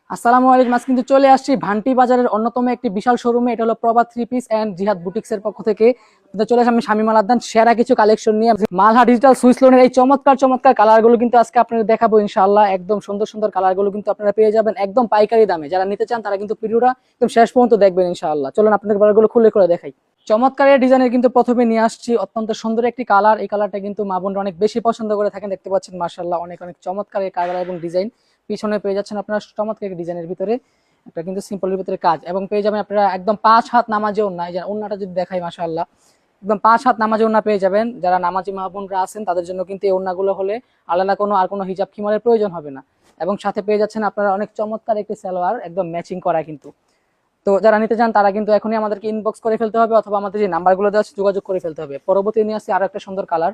আসসালামু আলাইকুম। আজ কিন্তু চলে আসছি ভান্টি বাজারের অন্যতম একটি বিশাল শোরুমে। এটা হলো প্রভা থ্রি পিস এন্ড জিহাদ বুটিক্স এর পক্ষ থেকে। তো চলে আসি আমি শামিম আল আদনান সেরা কিছু কালেকশন নিয়ে। মালহা ডিজিটাল সুইস লোনের এই চমৎকার চমৎকার কালার গুলো কিন্তু আজকে আপনাদের দেখাবো ইনশাআল্লাহ। একদম সুন্দর সুন্দর কালার গুলো কিন্তু আপনারা পেয়ে যাবেন একদম পাইকারি দামে। যারা নিতে চান তারা কিন্তু ভিডিওটা একদম শেষ পর্যন্ত দেখবেন ইনশাআল্লাহ। চলুন আপনাদের কালারগুলো খুলে করে দেখাই। চমৎকার ডিজাইনের কিন্তু প্রথমে নিয়ে আসছি অত্যন্ত সুন্দর একটি কালার। এই কালারটা কিন্তু মা বোনরা অনেক বেশি পছন্দ করে থাকেন। দেখতে পাচ্ছেন মাশাআল্লাহ অনেক অনেক চমৎকার এই কালার এবং ডিজাইন। পিছনে পেয়ে যাচ্ছেন আপনারা চমৎকার ডিজাইনের ভিতরে একটা কিন্তু সিম্পলের ভিতরে কাজ, এবং পেয়ে যাবেন আপনারা একদম 5 হাত নামাজে ওন্না। এই যে ওন্নাটা যদি দেখাই মাশাআল্লাহ একদম 5 হাত নামাজে ওন্না পেয়ে যাবেন। যারা নামাজি মা বোনরা আছেন তাদের জন্য কিন্তু এই ওন্নাগুলো হলে আলাদা কোনো হিজাব খিমারের প্রয়োজন হবে না। এবং সাথে পেয়ে যাচ্ছেন আপনারা অনেক চমৎকার একটি সালোয়ার একদম ম্যাচিং করা কিন্তু। তো যারা নিতে চান তারা কিন্তু এখনই আমাদেরকে ইনবক্স করে ফেলতে হবে, অথবা আমাদের যে নাম্বারগুলো দেওয়া আছে যোগাযোগ করে ফেলতে হবে। পরবর্তী নিয়ে আসছে আরো একটা সুন্দর কালার,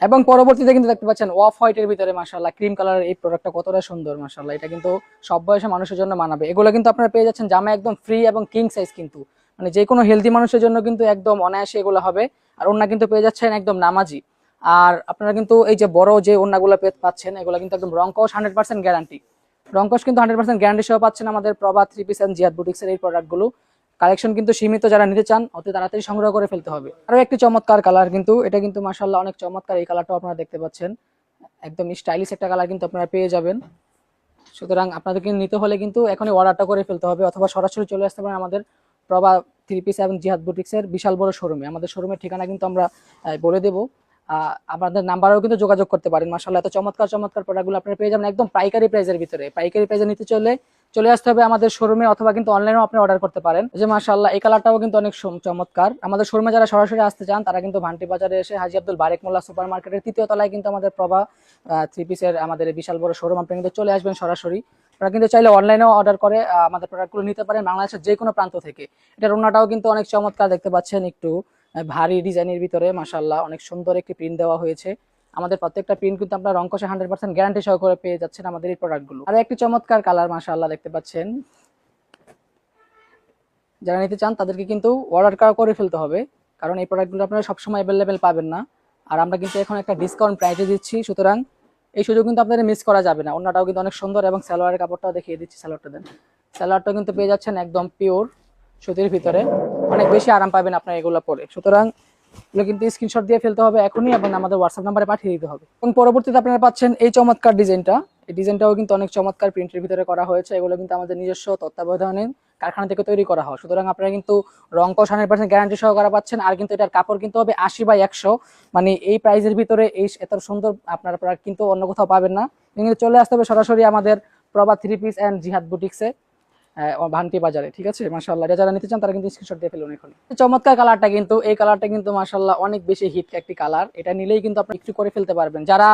এবং পরবর্তীতে কিন্তু দেখতে পাচ্ছেন অফ হোয়াইটের ভিতরে মাশাআল্লাহ ক্রিম কালারের এই প্রোডাক্টটা কতটা সুন্দর মাশাআল্লাহ। এটা কিন্তু সব বয়সের মানুষের জন্য মানাবে। এগুলো কিন্তু আপনারা পেয়ে যাচ্ছেন জামা একদম ফ্রি এবং কিং সাইজ কিন্তু, মানে যে কোনো হেলদি মানুষের জন্য কিন্তু একদম অনায়াসে এগুলো হবে। আর ওন্না কিন্তু পেয়ে যাচ্ছেন একদম নামাজি। আর আপনারা কিন্তু এই যে বড় যে ওন্নাগুলো পাচ্ছেন এগুলো কিন্তু একদম রংকশ 100% গ্যারান্টি। রংকশ কিন্তু 100% গ্যারান্টি সহ পাচ্ছেন আমাদের প্রভা থ্রি পিস এন্ড জিহাদ বুটিক্সের এই প্রোডাক্টগুলো। কালেকশন কিন্তু সীমিত, যারা নিতে চান অতি তাড়াতাড়ি সংগ্রহ করে ফেলতে হবে। আরো একটি চমৎকার কালার কিন্তু, এটা কিন্তু মাশাআল্লাহ অনেক চমৎকার। এই কালারটাও আপনারা দেখতে পাচ্ছেন একদম স্টাইলিশ একটা কালার কিন্তু আপনারা পেয়ে যাবেন। সুতরাং আপনাদেরকে নিতে হলে কিন্তু এখনই অর্ডারটা করে ফেলতে হবে, অথবা সরাসরি চলে আসতে পারেন আমাদের প্রভা থ্রি পিস এবং জিহাদ বুটিক্সের বিশাল বড় শোরুমে। আমাদের শোরুমের ঠিকানা কিন্তু আমরা বলে দেবো। আপনাদের নাম্বারেও কিন্তু যোগাযোগ করতে পারেন। মাশাআল্লাহ এত চমৎকার চমৎকার প্রোডাক্টগুলো আপনারা পেয়ে যাবেন একদম পাইকারি প্রাইসের ভিতরে। পাইকারি প্রাইসে নিতে চলে আসতে হবে আমাদের শোরুমে, অথবা কিন্তু অনলাইনেও আপনি অর্ডার করতে পারেন। যে মাশাআল্লাহ এই কালারটাও কিন্তু অনেক চমৎকার। আমাদের শোরুমে যারা সরাসরি আসতে চান তারা কিন্তু ভান্টি বাজারে এসে হাজী আব্দুল বারেক মোল্লা সুপার মার্কেটের 3য় তলায় কিন্তু আমাদের প্রভা থ্রি পিসের আমাদের বিশাল বড় শোরুম। আপনি কিন্তু চলে আসবেন সরাসরি। আপনারা কিন্তু চাইলে অনলাইনেও অর্ডার করে আমাদের প্রোডাক্টগুলো নিতে পারেন বাংলাদেশের যে কোনো প্রান্ত থেকে। এটার ওন্নাটাও কিন্তু অনেক চমৎকার, দেখতে পাচ্ছেন একটু ভারী ডিজাইনের ভিতরে মাশাআল্লাহ অনেক সুন্দর একটি প্রিন্ট দেওয়া হয়েছে। আমাদের প্রত্যেকটা প্রিন্ট কিন্তু আপনারা রংকশে 100% গ্যারান্টি সহকারে পেয়ে যাচ্ছেন আমাদের এই প্রোডাক্টগুলো। আর একটি চমৎকার কালার মাশাআল্লাহ দেখতে পাচ্ছেন। যারা নিতে চান তাদেরকে কিন্তু অর্ডার করে ফেলতে হবে, কারণ এই প্রোডাক্টগুলো আপনারা সবসময় অ্যাভেলেবেল পাবেন না। আর আমরা কিন্তু এখন একটা ডিসকাউন্ট প্রাইসে দিচ্ছি, সুতরাং এই সুযোগ কিন্তু আপনাদের মিস করা যাবে না। ওন্নাটাও কিন্তু অনেক সুন্দর, এবং সালোয়ারের কাপড়টাও দেখিয়ে দিচ্ছি। সালোয়ারটা দেন, সালোয়ারটা কিন্তু পেয়ে যাচ্ছেন একদম পিওর সুতির ভিতরে। অনেক বেশি আরাম পাবেন আপনার এগুলো পরে। সুতরাং এগুলো কিন্তু স্ক্রিনশট দিয়ে ফেলতে হবে এখনই, এবং আমাদের হোয়াটসঅ্যাপ নাম্বারে পাঠিয়ে দিতে হবে। এবং পরবর্তীতে আপনারা পাচ্ছেন এই চমৎকার ডিজাইনটা। এই ডিজাইনটাও কিন্তু অনেক চমৎকার প্রিন্টের ভিতরে করা হয়েছে। এগুলো কিন্তু আমাদের নিজস্ব তত্ত্বাবধানে কারখানা থেকে তৈরি করা হয়। সুতরাং আপনারা কিন্তু রংকশ 100% গ্যারান্টি সহকারে পাচ্ছেন। আর কিন্তু এটার কাপড় কিন্তু হবে 80/100, মানে এই প্রাইসের ভিতরে এই এত সুন্দর আপনারা প্রোডাক্ট কিন্তু অন্য কোথাও পাবেন না। কিন্তু চলে আসতে হবে সরাসরি আমাদের প্রভা থ্রি পিস এন্ড জিহাদ বুটিক্সে ভান্টি বাজারে। ঠিক আছে মাশাআল্লাহ, এটা যারা নিতে চান তারা কিন্তু স্ক্রিনশট দিয়ে ফেলুন এখন। চমৎকার কালারটা কিন্তু, এই কালারটা কিন্তু মাশাআল্লাহ অনেক বেশি হিট একটি কালার। এটা নিলেই কিন্তু আপনি একটু করে ফেলতে পারবেন। যারা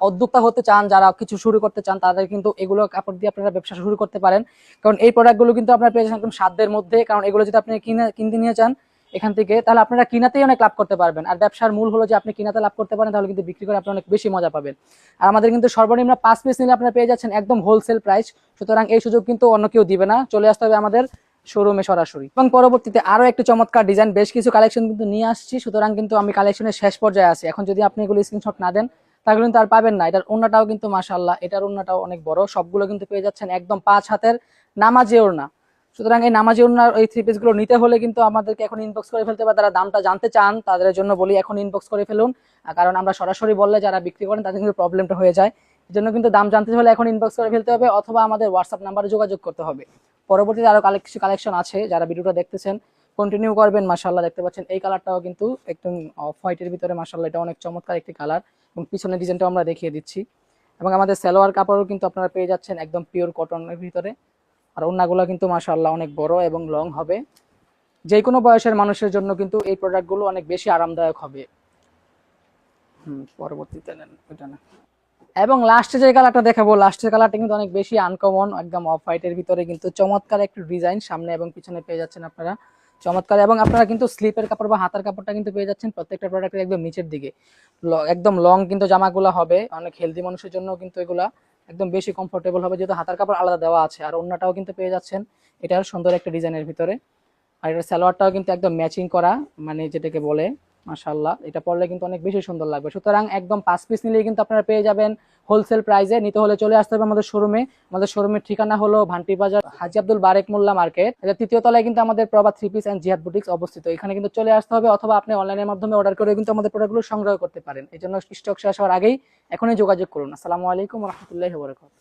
উদ্যোক্তা হতে চান, যারা কিছু শুরু করতে চান, তাদের কিন্তু এগুলো কাপড় দিয়ে আপনারা ব্যবসা শুরু করতে পারেন। কারণ এই প্রোডাক্টগুলো কিন্তু আপনারা পেয়ে যাচ্ছেন একদম সাধ্যের মধ্যে। কারণ এগুলো যদি আপনি কিনতে নিয়ে চান এখান থেকে, তাহলে আপনারা কিনাতেই অনেক লাভ করতে পারবেন। আর ব্যবসার মূল হলো যে আপনি কিনাতে লাভ করতে পারেন, তাহলে কিন্তু বিক্রি করে আপনি অনেক বেশি মজা পাবেন। আর আমাদের কিন্তু সর্বনিম্ন 5 পিস নিলে আপনারা পেয়ে যাচ্ছেন একদম হোলসেল প্রাইস। সুতরাং এই সুযোগ কিন্তু অন্য কেউ দিবে না। চলে আসতে হবে আমাদের শোরুমে সরাসরি। এবং পরবর্তীতে আরো একটি চমৎকার ডিজাইন, বেশ কিছু কালেকশন কিন্তু নিয়ে আসছি। সুতরাং কিন্তু আমি কালেকশনের শেষ পর্যায়ে আছি। এখন যদি আপনি এগুলো স্ক্রিনশট না দেন তাহলে কিন্তু আর পাবেন না। এটার ওন্নাটাও কিন্তু মাশাআল্লাহ, এটার ওন্নাটাও অনেক বড়। সবগুলো কিন্তু পেয়ে যাচ্ছেন একদম 5 হাতের নামাজি ওড়না। সুতরাং এই নামাজি ওড়নার এই থ্রি পিস গুলো নিতে হলে কিন্তু আমাদেরকে এখন ইনবক্স করে ফেলতে হবে। যারা দামটা জানতে চান তাদের জন্য বলি এখন ইনবক্স করে ফেলুন, কারণ আমরা সরাসরি বললে যারা বিক্রি করেন তাদের কিন্তু প্রবলেমটা হয়ে যায়। এর জন্য কিন্তু দাম জানতে হলে এখন ইনবক্স করে ফেলতে হবে, অথবা আমাদের হোয়াটসঅ্যাপ নাম্বারে যোগাযোগ করতে হবে। পরবর্তীতে আরো কিছু কালেকশন আছে, যারা ভিডিওটা দেখতেছেন কন্টিনিউ করবেন। মাশাআল্লাহ দেখতে পাচ্ছেন এই কালারটাও কিন্তু একদম অফ হোয়াইটের ভিতরে মাশাআল্লাহ, এটা অনেক চমৎকার একটি কালার। এবং পিছনের ডিজাইনটাও আমরা দেখিয়ে দিচ্ছি। এবং আমাদের সালোয়ার কাপড়ও কিন্তু আপনারা পেয়ে যাচ্ছেন একদম পিওর কটনের ভিতরে। আর ওন্নাগুলো কিন্তু মাশাআল্লাহ অনেক বড় এবং লং হবে। যে কোনো বয়সের মানুষের জন্য কিন্তু এই প্রোডাক্টগুলো অনেক বেশি আরামদায়ক হবে। পরবর্তীতে নেন এটা না। এবং লাস্টে যে কালারটা দেখাবো, লাস্টের কালারটা কিন্তু অনেক বেশি আনকমন, একদম অফ হোয়াইটের ভিতরে কিন্তু চমৎকার একটি ডিজাইন। সামনে এবং পিছনে পেয়ে যাচ্ছেন আপনারা চমৎকার। এবং আপনারা কিন্তু স্লিপের কাপড় বা হাতার কাপড়টা কিন্তু পেয়ে যাচ্ছেন প্রত্যেকটা প্রোডাক্টের একদম নিচের দিকে। একদম লং কিন্তু জামাগুলো হবে, অনেক হেলদি মানুষের জন্য কিন্তু এগুলা একদম বেশি কমফোর্টেবল হবে, যেহেতু হাতার কাপড় আলাদা দেওয়া আছে। আর ওন্নাটাও কিন্তু পেয়ে যাচ্ছেন এটার সুন্দর একটা ডিজাইনের ভিতরে। আর এটার সালোয়ারটাও কিন্তু একদম ম্যাচিং করা, মানে যেটাকে বলে মাশাআল্লাহ, এটা পরলে কিন্তু অনেক বেশি সুন্দর লাগবে। সুতরাং একদম 5 পিস নিলেই কিন্তু আপনারা পেয়ে যাবেন হোলসেল প্রাইসে। নিতে হলে চলে আসতে হবে আমাদের শোরুমে। আমাদের শোরুমের ঠিকানা হলো ভান্টি বাজার, হাজী আব্দুল বারেক মোল্লা মার্কেট, এটা তৃতীয় তলায় কিন্তু আমাদের প্রভা থ্রি পিস এন্ড জিহাদ বুটিক্স অবস্থিত। এখানে কিন্তু চলে আসতে হবে, অথবা আপনি অনলাইনের মাধ্যমে অর্ডার করে কিন্তু আমাদের প্রোডাক্টগুলো সংগ্রহ করতে পারেন। এই জন্য স্টক শেষ হওয়ার আগেই এখনই যোগাযোগ করুন। আসসালামু আলাইকুম ওয়া রাহমাতুল্লাহি ওয়া বারাকাতুহু।